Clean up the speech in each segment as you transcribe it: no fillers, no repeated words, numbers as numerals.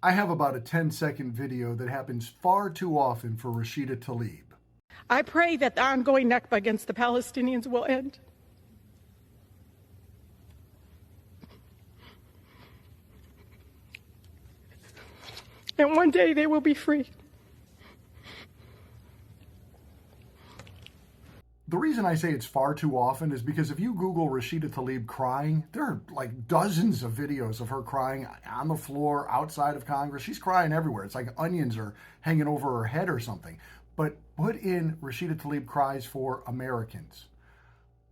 I have about a 10-second video that happens far too often for Rashida Tlaib. I pray that the ongoing Nakba against the Palestinians will end. And one day they will be free. The reason I say it's far too often is because if you Google Rashida Tlaib crying, there are like dozens of videos of her crying on the floor, outside of Congress. She's crying everywhere. It's like onions are hanging over her head or something. But put in Rashida Tlaib cries for Americans.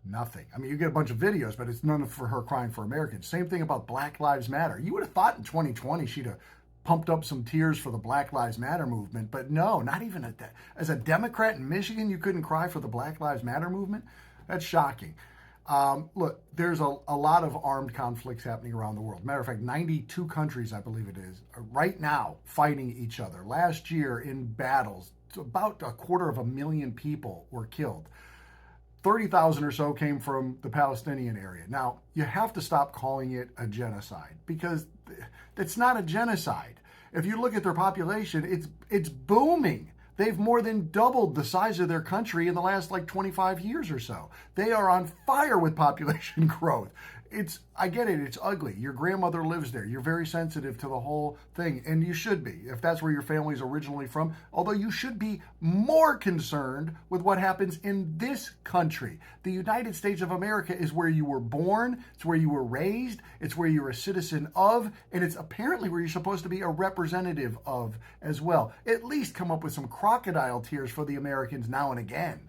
Nothing. I mean, you get a bunch of videos, but it's none for her crying for Americans. Same thing about Black Lives Matter. You would have thought in 2020 she'd have pumped up some tears for the Black Lives Matter movement, but no, not even at that. As a Democrat in Michigan, you couldn't cry for the Black Lives Matter movement? That's shocking. Look, there's a lot of armed conflicts happening around the world. Matter of fact, 92 countries, I believe it is, are right now fighting each other. Last year in battles, about 250,000 people were killed. 30,000 or so came from the Palestinian area. Now, you have to stop calling it a genocide because it's not a genocide. If you look at their population, it's booming. They've more than doubled the size of their country in the last 25 years or so. They are on fire with population growth. I get it, it's ugly. Your grandmother lives there. You're very sensitive to the whole thing, and you should be, if that's where your family's originally from. Although you should be more concerned with what happens in this country. The United States of America is where you were born, it's where you were raised, it's where you're a citizen of, and it's apparently where you're supposed to be a representative of as well. At least come up with some crocodile tears for the Americans now and again.